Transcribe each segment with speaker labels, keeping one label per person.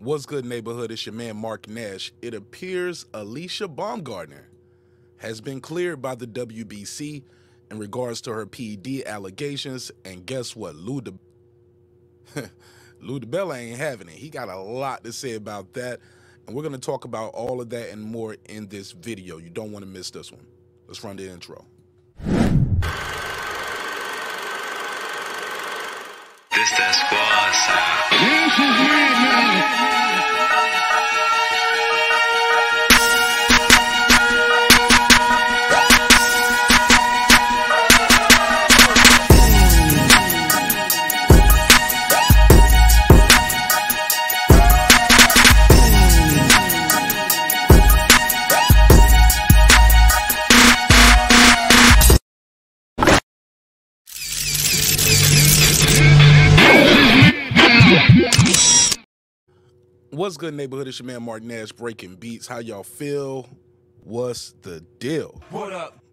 Speaker 1: What's good, neighborhood? It's your man, Marq Nash. It appears Alycia Baumgardner has been cleared by the WBC in regards to her PED allegations. And guess what? Lou Dibella ain't having it. He got a lot to say about that. And we're going to talk about all of that and more in this video. You don't want to miss this one. Let's run the intro.
Speaker 2: This that squad sound. This is madness.
Speaker 1: What's good, neighborhood? It's your man, Marq Nash, breaking beats. How y'all feel? What's the deal?
Speaker 3: What up?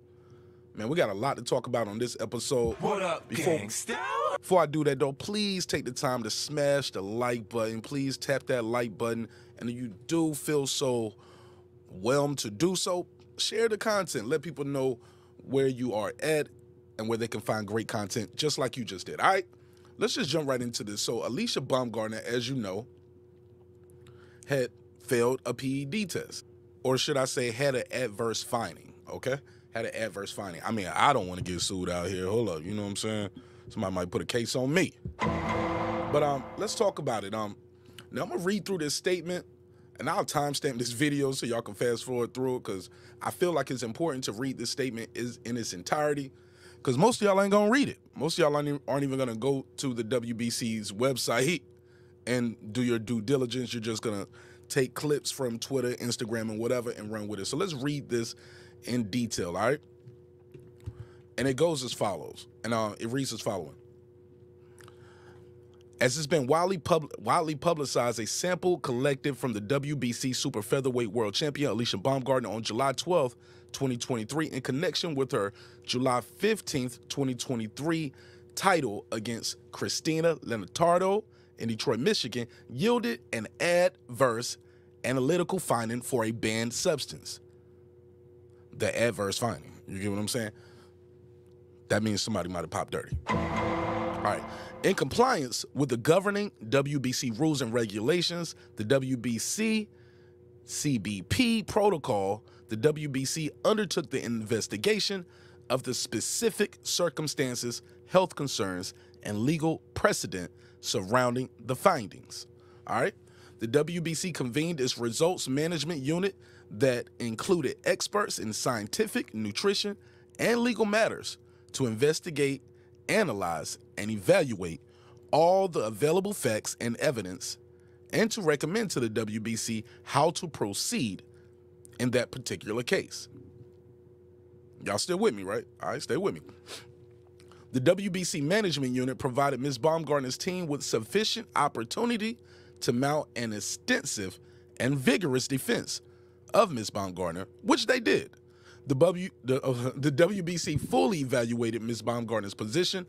Speaker 1: Man, we got a lot to talk about on this episode.
Speaker 3: What up, gangsta?
Speaker 1: Before I do that, though, please take the time to smash the like button. Please tap that like button. And if you do feel so whelmed to do so, share the content. Let people know where you are at and where they can find great content, just like you just did. All right, let's just jump right into this. So Alycia Baumgardner, as you know, had failed a PED test, or should I say had an adverse finding, okay? Had an adverse finding. I mean, I don't want to get sued out here. Hold up, you know what I'm saying? Somebody might put a case on me. But let's talk about it. Now I'm gonna read through this statement, and I'll timestamp this video so y'all can fast forward through it, because I feel like it's important to read this statement in its entirety, because most of y'all ain't gonna read it. Most of y'all aren't even gonna go to the WBC's website and do your due diligence. You're just gonna take clips from Twitter, Instagram, and whatever and run with it. So let's read this in detail, all right? And it goes as follows, and it reads as following. As it's been widely publicized, a sample collected from the WBC Super Featherweight World Champion Alycia Baumgardner on July 12th, 2023, in connection with her July 15th, 2023 title against Christina Leonardo in Detroit, Michigan, yielded an adverse analytical finding for a banned substance. The adverse finding, you get what I'm saying? That means somebody might have popped dirty. All right. In compliance with the governing WBC rules and regulations, the WBC CBP protocol, the WBC undertook the investigation of the specific circumstances, health concerns, and legal precedent surrounding the findings. All right. The WBC convened its results management unit that included experts in scientific, nutrition, and legal matters to investigate, analyze, and evaluate all the available facts and evidence, and to recommend to the WBC how to proceed in that particular case. Y'all still with me, right? All right, stay with me. The WBC management unit provided Ms. Baumgardner's team with sufficient opportunity to mount an extensive and vigorous defense of Ms. Baumgardner, which they did. The WBC fully evaluated Ms. Baumgardner's position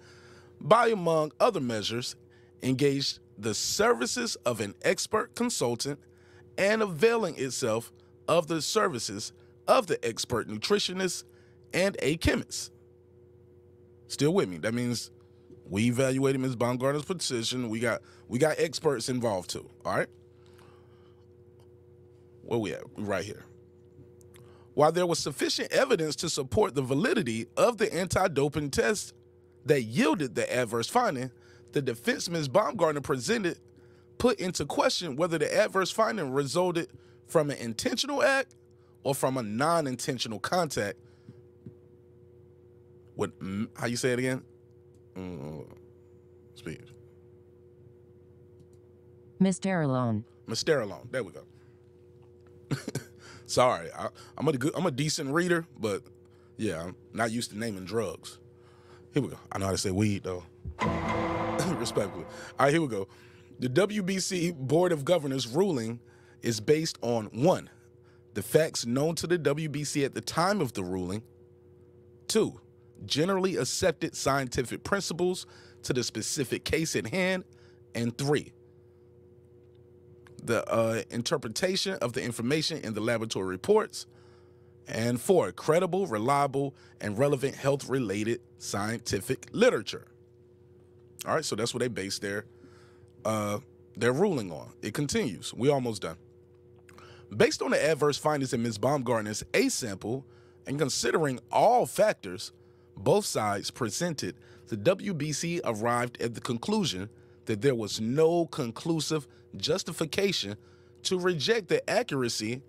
Speaker 1: by, among other measures, engaged the services of an expert consultant and availing itself of the services of the expert nutritionist and a chemist. Still with me? That means we evaluated Ms. Baumgardner's position. We got experts involved too. All right. Where we at? We right here. While there was sufficient evidence to support the validity of the anti-doping test that yielded the adverse finding, the defense Ms. Baumgardner presented put into question whether the adverse finding resulted from an intentional act or from a non-intentional contact with, how you say it again? Speed.
Speaker 4: Misterolone.
Speaker 1: Misterolone. There we go. Sorry, I'm a decent reader, but yeah, I'm not used to naming drugs. Here we go. I know how to say weed though. Respectfully. All right, here we go. The WBC Board of Governors ruling is based on 1, the facts known to the WBC at the time of the ruling; 2, generally accepted scientific principles to the specific case at hand; and 3, the interpretation of the information in the laboratory reports, and 4, credible, reliable, and relevant health-related scientific literature. All right, so that's what they base their ruling on. It continues. We almost done. Based on the adverse findings in Ms. Baumgardner's A sample, and considering all factors both sides presented, the WBC arrived at the conclusion that there was no conclusive justification to reject the accuracy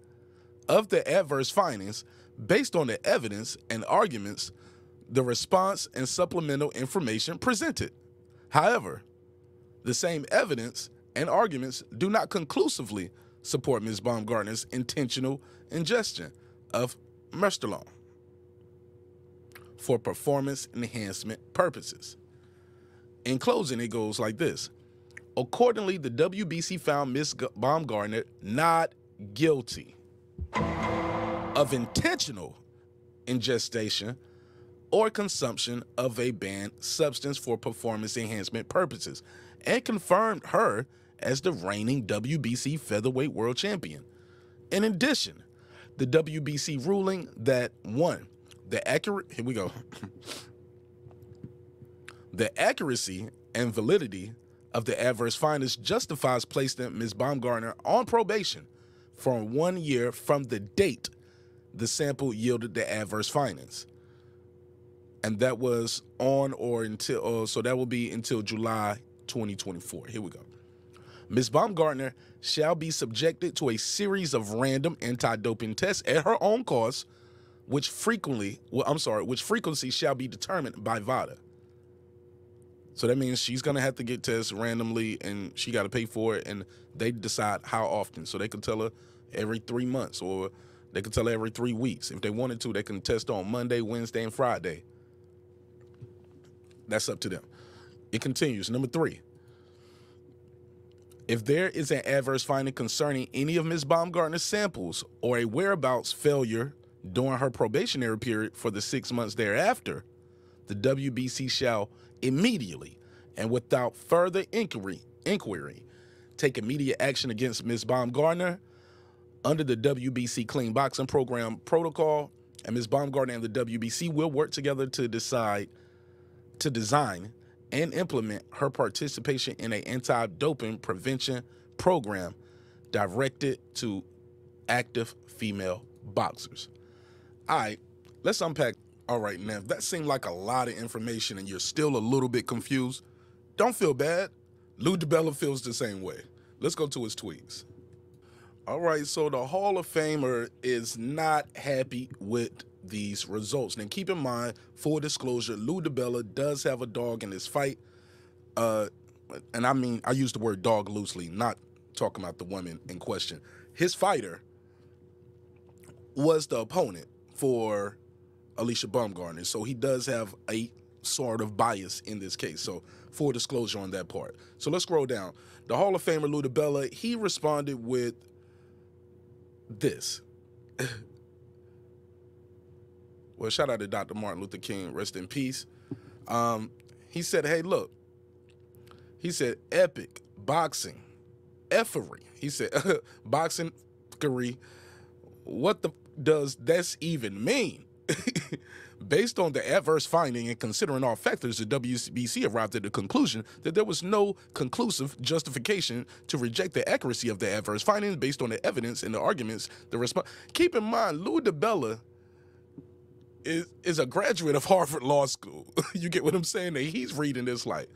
Speaker 1: of the adverse findings based on the evidence and arguments, the response and supplemental information presented. However, the same evidence and arguments do not conclusively support Ms. Baumgardner's intentional ingestion of merstolone for performance enhancement purposes. In closing, it goes like this. Accordingly, the WBC found Ms. Baumgardner not guilty of intentional ingestion or consumption of a banned substance for performance enhancement purposes, and confirmed her as the reigning WBC featherweight world champion. In addition, the WBC ruling that 1, the accuracy and validity of the adverse findings justifies placing Ms. Baumgardner on probation for 1 year from the date the sample yielded the adverse findings. And that was on or until, so that will be until July 2024. Here we go. Ms. Baumgardner shall be subjected to a series of random anti-doping tests at her own cost, which frequency shall be determined by VADA. So that means she's gonna have to get tests randomly, and she got to pay for it, and they decide how often. So they can tell her every 3 months, or they can tell her every 3 weeks. If they wanted to, they can test on Monday, Wednesday, and Friday. That's up to them. It continues. Number 3. If there is an adverse finding concerning any of Ms. Baumgardner's samples or a whereabouts failure during her probationary period for the 6 months thereafter, the WBC shall immediately and without further inquiry take immediate action against Ms. Baumgardner under the WBC Clean Boxing Program protocol, and Ms. Baumgardner and the WBC will work together to design and implement her participation in an anti-doping prevention program directed to active female boxers. All right, let's unpack. All right, now, if that seemed like a lot of information and you're still a little bit confused, don't feel bad. Lou Dibella feels the same way. Let's go to his tweets. All right, so the Hall of Famer is not happy with these results. Now, keep in mind, full disclosure, Lou Dibella does have a dog in this fight. And I mean, I use the word dog loosely, not talking about the woman in question. His fighter was the opponent for Alycia Baumgardner, so he does have a sort of bias in this case. So full disclosure on that part. So let's scroll down. The Hall of Famer Lou Dibella, he responded with this. Well, shout out to Dr. Martin Luther King, rest in peace. He said, hey, look. He said, epic, boxing, effery. He said, boxing, what does this even mean? Based on the adverse finding and considering all factors, the WBC arrived at the conclusion that there was no conclusive justification to reject the accuracy of the adverse findings based on the evidence and the arguments. Keep in mind, Lou Dibella is a graduate of Harvard Law School. You get what I'm saying? That he's reading this like,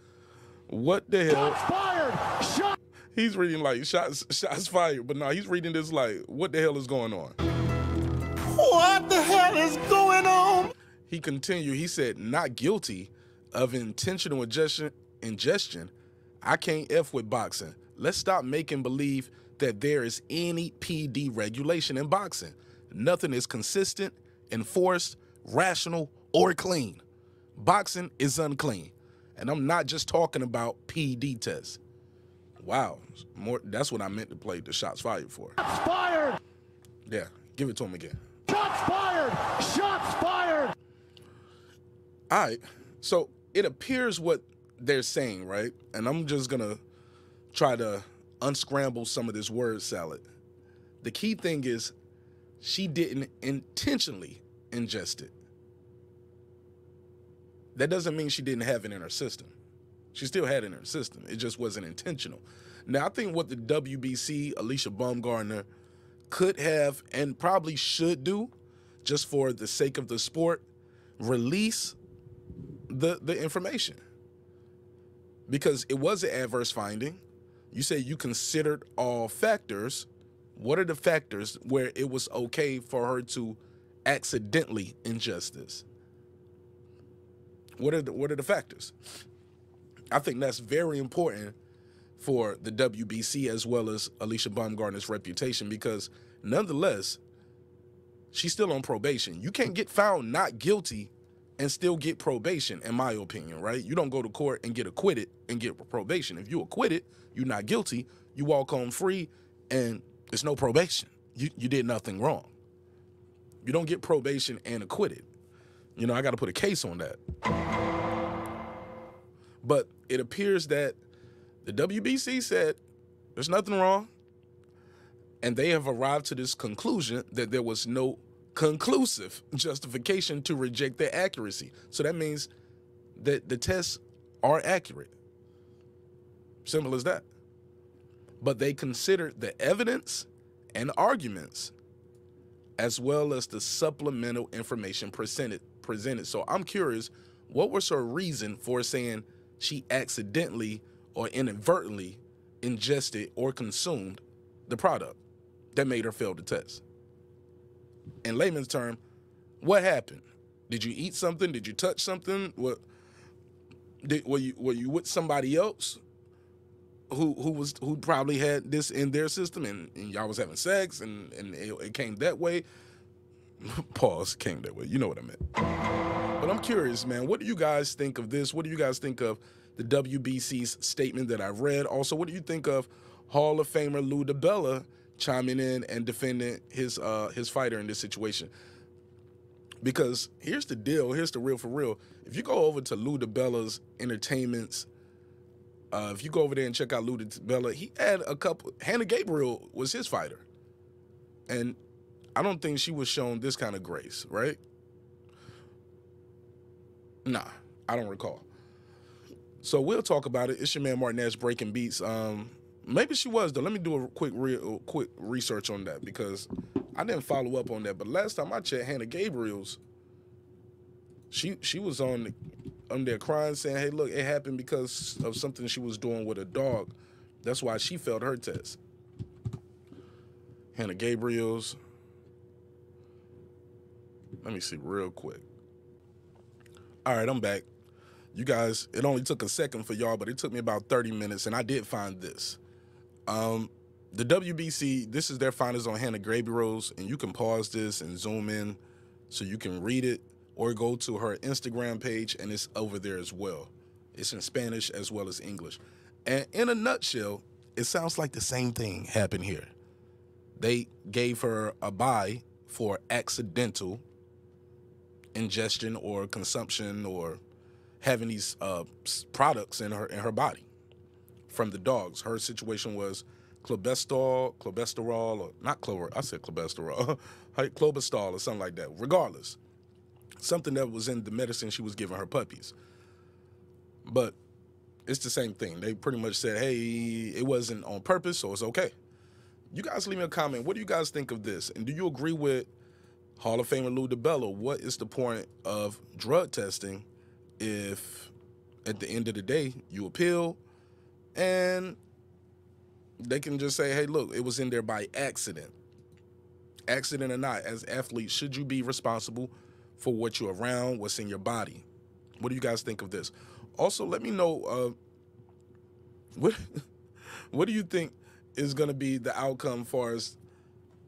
Speaker 1: what the hell? Shots fired! He's reading like shots fired, but no, he's reading this like, what the hell is going on? What the hell is going on? He continued, he said, not guilty of intentional ingestion. I can't F with boxing. Let's stop making believe that there is any PD regulation in boxing. Nothing is consistent, enforced, rational, or clean. Boxing is unclean. And I'm not just talking about PD tests. Wow, that's what I meant to play the shots fired for. Shots fired! Yeah, give it to him again. Shots fired! Shots fired! All right, so it appears what they're saying, right? And I'm just gonna try to unscramble some of this word salad. The key thing is she didn't intentionally ingest it. That doesn't mean she didn't have it in her system. She still had it in her system. It just wasn't intentional. Now, I think what the WBC, Alycia Baumgardner, could have and probably should do, just for the sake of the sport, release the information. Because it was an adverse finding. You say you considered all factors. What are the factors where it was okay for her to accidentally ingest this? What are the factors? I think that's very important for the WBC as well as Alycia Baumgardner's reputation, because nonetheless, she's still on probation. You can't get found not guilty and still get probation, in my opinion, right? You don't go to court and get acquitted and get probation. If you acquitted, you're not guilty, you walk home free and it's no probation. You did nothing wrong. You don't get probation and acquitted. You know, I got to put a case on that. But it appears that the WBC said there's nothing wrong, and they have arrived to this conclusion that there was no conclusive justification to reject their accuracy. So that means that the tests are accurate. Simple as that. But they considered the evidence and arguments as well as the supplemental information presented. So I'm curious, what was her reason for saying she accidentally or inadvertently ingested or consumed the product that made her fail the test? In layman's term, what happened? Did you eat something? Did you touch something? Were you with somebody else who probably had this in their system, and y'all was having sex and it came that way? Pause, came that way. You know what I meant. But I'm curious, man, what do you guys think of this? What do you guys think of the WBC's statement that I read? Also, what do you think of Hall of Famer Lou Dibella chiming in and defending his fighter in this situation? Because here's the deal, here's the real for real. If you go over to Lou Dibella's entertainments, if you go over there and check out Lou Dibella, he had a couple. Hanna Gabriels was his fighter, and I don't think she was shown this kind of grace, right? Nah, I don't recall. So we'll talk about it. It's your man Marq Nash breaking beats. Maybe she was, though. Let me do a quick research on that, because I didn't follow up on that. But last time I checked, Hanna Gabriels, she was on there crying, saying, hey, look, it happened because of something she was doing with a dog. That's why she failed her test. Hanna Gabriels. Let me see real quick. All right, I'm back. You guys, it only took a second for y'all, but it took me about 30 minutes, and I did find this. The WBC, this is their findings on Hanna Gabriels, and you can pause this and zoom in so you can read it, or go to her Instagram page, and it's over there as well. It's in Spanish as well as English. And in a nutshell, it sounds like the same thing happened here. They gave her a bye for accidental ingestion or consumption or having these products in her body from the dogs. Her situation was clobesterol, or not clover. I said clobesterol, clobestol or something like that. Regardless, something that was in the medicine she was giving her puppies. But it's the same thing. They pretty much said, hey, it wasn't on purpose, so it's okay. You guys leave me a comment. What do you guys think of this? And do you agree with Hall of Famer Lou Dibella? What is the point of drug testing if at the end of the day you appeal and they can just say, hey, look, it was in there by accident? Accident or not, as athletes, should you be responsible for what you're around, what's in your body? What do you guys think of this? Also, let me know what do you think is going to be the outcome as far as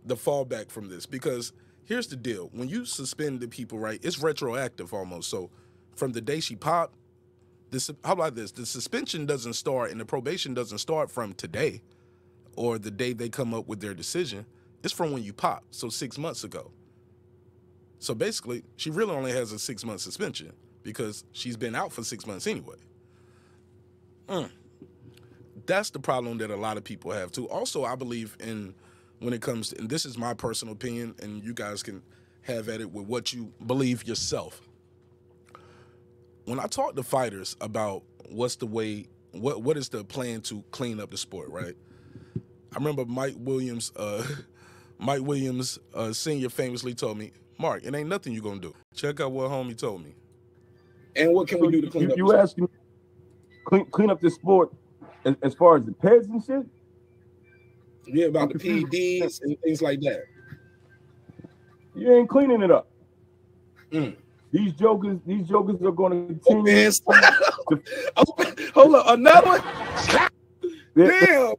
Speaker 1: the fallback from this? Because here's the deal. When you suspend the people, right, it's retroactive almost. So from the day she popped, how about this? The suspension doesn't start and the probation doesn't start from today or the day they come up with their decision. It's from when you pop, so 6 months ago. So basically, she really only has a 6-month suspension because she's been out for 6 months anyway. that's the problem that a lot of people have too. Also, I believe in when it comes to, and this is my personal opinion, and you guys can have at it with what you believe yourself. When I talk to fighters about what's the way, what is the plan to clean up the sport, right? I remember Mike Williams Sr. famously told me, Mark, it ain't nothing you're gonna do. Check out what homie told me.
Speaker 3: And what can we do to clean up?
Speaker 4: You asking clean up the sport as far as the peds and shit?
Speaker 3: Yeah, about the PEDs and things like that.
Speaker 4: You ain't cleaning it up.
Speaker 3: Mm.
Speaker 4: These jokers are going to continue.
Speaker 3: Hold on, another one. Damn.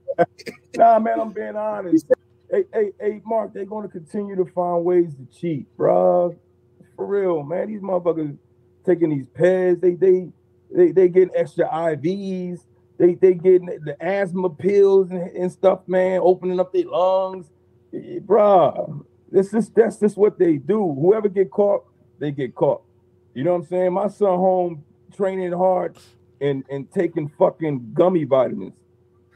Speaker 4: Nah, man, I'm being honest. Hey, Mark, they're going to continue to find ways to cheat, bro. For real, man. These motherfuckers taking these peds. They getting extra IVs. They getting the asthma pills and stuff, man. Opening up their lungs, bro. That's just what they do. Whoever get caught, they get caught. You know what I'm saying? My son home training hard and taking fucking gummy vitamins.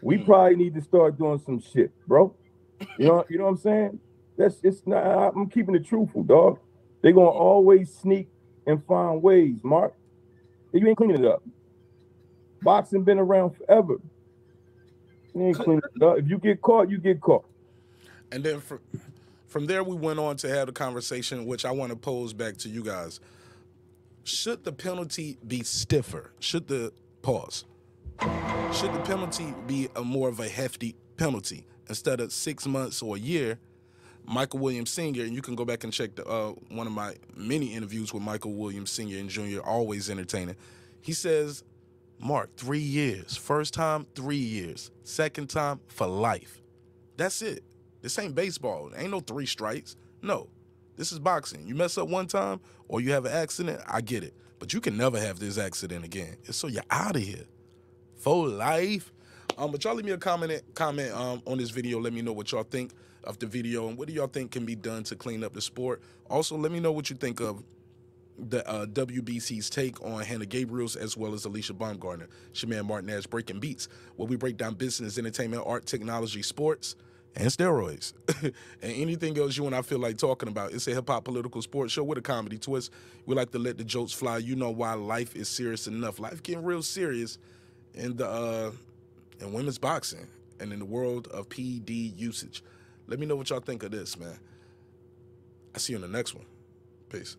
Speaker 4: We probably need to start doing some shit, bro. You know what I'm saying? It's not. I'm keeping it truthful, dog. They're gonna always sneak and find ways, Mark. You ain't cleaning it up. Boxing been around forever. You ain't cleaning it up. If you get caught, you get caught.
Speaker 1: And then from there, we went on to have a conversation, which I want to pose back to you guys. Should the penalty be stiffer? Should the penalty be more of a hefty penalty instead of 6 months or a year? Michael Williams Sr., and you can go back and check one of my many interviews with Michael Williams Sr. and Jr., always entertaining. He says, Mark, 3 years. First time, 3 years. Second time, for life. That's it. This ain't baseball. Ain't no 3 strikes. No. This is boxing. You mess up one time or you have an accident, I get it. But you can never have this accident again. So you're out of here. For life. But y'all leave me a comment on this video. Let me know what y'all think of the video and what do y'all think can be done to clean up the sport. Also, let me know what you think of the WBC's take on Hanna Gabriels as well as Alycia Baumgardner. It's your man Marq Nash, Breaking Beats, where we break down business, entertainment, art, technology, sports, and steroids. And anything else you and I feel like talking about. It's a hip-hop political sports show with a comedy twist. We like to let the jokes fly. You know why life is serious enough. Life getting real serious in women's boxing and in the world of PD usage. Let me know what y'all think of this, man. I'll see you in the next one. Peace.